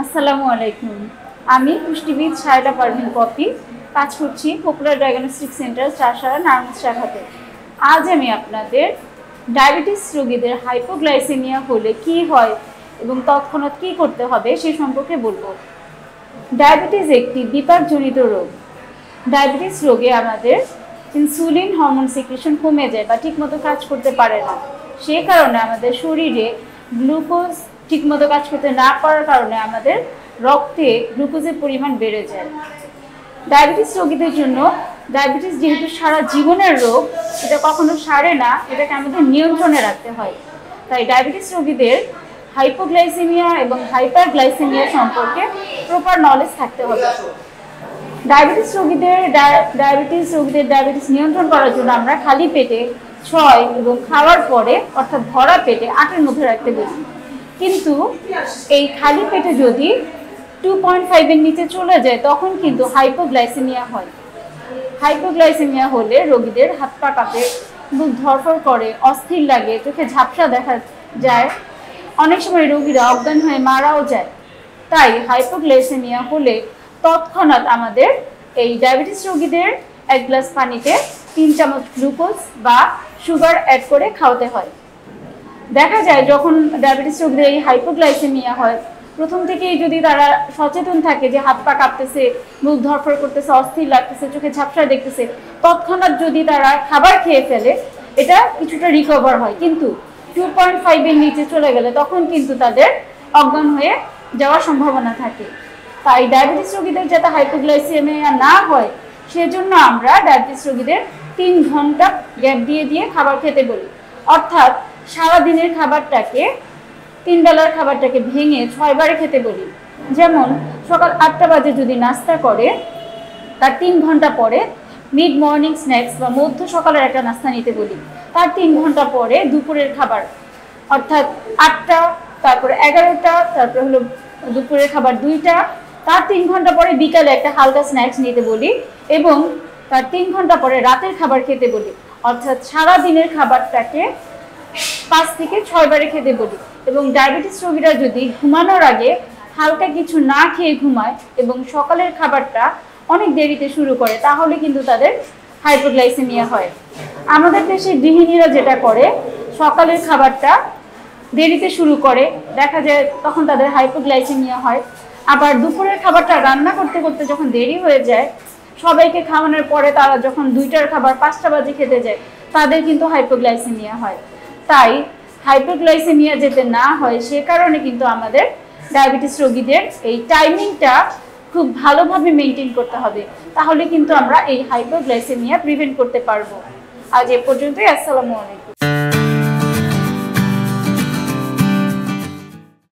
আসসালামু আলাইকুম। আমি পুষ্টিবিদ শায়লা পারভিন পপি, কাজ করছি পপুলার ডায়াগনস্টিক সেন্টার চারসারা নারায়ণ শাখাতে। আজ আমি আপনাদের ডায়াবেটিস রোগীদের হাইপোগ্লাইসেমিয়া হলে কি হয় এবং তৎক্ষণাৎ কী করতে হবে সে সম্পর্কে বলবো। ডায়াবেটিস একটি বিপাকজনিত রোগ। ডায়াবেটিস রোগে আমাদের ইনসুলিন হরমোন সিক্রেশন কমে যায় বা ঠিকমতো কাজ করতে পারে না। সে কারণে আমাদের শরীরে গ্লুকোজ ঠিকমতো কাজ করতে না পারার কারণে আমাদের রক্তে গ্লুকোজের পরিমাণ বেড়ে যায়। ডায়াবেটিস রোগীদের জন্য ডায়াবেটিস যেহেতু সারা জীবনের রোগ, এটা কখনো সারে না, এটাকে আমাদের নিয়ন্ত্রণে রাখতে হয়। তাই ডায়াবেটিস রোগীদের হাইপোগ্লাইসেমিয়া এবং হাইপারগ্লাইসেমিয়া সম্পর্কে প্রপার নলেজ থাকতে হবে। ডায়াবেটিস রোগীদের ডায়াবেটিস নিয়ন্ত্রণ করার জন্য আমরা খালি পেটে 6 এবং খাওয়ার পরে অর্থাৎ ভরা পেটে 8-এর মধ্যে রাখতে বলি। কিন্তু এই খালি পেটে যদি 2.5-এর নিচে চলে যায় তখন কিন্তু হাইপোগ্লাইসেমিয়া হয়। হাইপোগ্লাইসেমিয়া হলে রোগীদের হাত পা কাঁপে, বুক ধড়ফড় করে, অস্থির লাগে, চোখে ঝাপসা দেখা যায়, অনেক সময় রোগীরা অজ্ঞান হয়ে মারাও যায়। তাই হাইপোগ্লাইসেমিয়া হলে তৎক্ষণাৎ আমাদের এই ডায়াবেটিস রোগীদের 1 গ্লাস পানিতে 3 চামচ গ্লুকোজ বা সুগার অ্যাড করে খাওয়াতে হয়। দেখা যায় যখন ডায়াবেটিস রোগীদের এই হাইপোগ্লাইসেমিয়া হয়, প্রথম থেকেই যদি তারা সচেতন থাকে যে হাত পা কাঁপতেছে, মুখ ধড়ফড় করতেছে, অস্থির লাগতেছে, চোখে ঝাপসা দেখতেছে, তৎক্ষণাৎ যদি তারা খাবার খেয়ে ফেলে এটা কিছুটা রিকভার হয়। কিন্তু 2.5-এর নিচে চলে গেলে তখন কিন্তু তাদের অজ্ঞান হয়ে যাওয়ার সম্ভাবনা থাকে। তাই ডায়াবেটিস রোগীদের যাতে হাইপোগ্লাইসেমিয়া না হয় সেজন্য আমরা ডায়াবেটিস রোগীদের 3 ঘন্টা গ্যাপ দিয়ে খাবার খেতে বলি। অর্থাৎ সারাদিনের খাবারটাকে 3 বেলার খাবারটাকে ভেঙে 6 বারে খেতে বলি। যেমন সকাল 8টা বাজে যদি নাস্তা করে তার 3 ঘন্টা পরে মিড মর্নিং স্ন্যাক্স বা মধ্য সকালের একটা নাস্তা নিতে বলি। তার 3 ঘন্টা পরে দুপুরের খাবার অর্থাৎ 8টা, তারপরে 11টা, তারপরে হলো দুপুরের খাবার 2টা, তার 3 ঘন্টা পরে বিকালে একটা হালকা স্ন্যাক্স নিতে বলি এবং তার 3 ঘন্টা পরে রাতের খাবার খেতে বলি। অর্থাৎ সারা দিনের খাবারটাকে 5 থেকে 6 বারে খেতে বলি। এবং ডায়াবেটিস রোগীরা যদি ঘুমানোর আগে হালকা কিছু না খেয়ে ঘুমায় এবং সকালের খাবারটা অনেক দেরিতে শুরু করে তাহলে কিন্তু তাদের হাইপোগ্লাইসেমিয়া হয়। আমাদের দেশে গৃহিণীরা যেটা করে, সকালের খাবারটা দেরিতে শুরু করে, দেখা যায় তখন তাদের হাইপোগ্লাইসেমিয়া হয়। আবার দুপুরের খাবারটা রান্না করতে করতে যখন দেরি হয়ে যায়, সবাইকে খাওয়ানোর পরে তারা যখন 2টার খাবার 5টা বাজে খেতে যায় তাদের কিন্তু হাইপোগ্লাইসেমিয়া হয়। তাই হাইপোগ্লাইসেমিয়া যাতে না হয় সে কারণে কিন্তু আমাদের ডায়াবেটিস রোগীদের এই টাইমিংটা খুব ভালোভাবে মেনটেন করতে হবে। তাহলে কিন্তু আমরা এই হাইপোগ্লাইসেমিয়া প্রিভেন্ট করতে পারবো। আজ এ পর্যন্তই। আসসালামু আলাইকুম।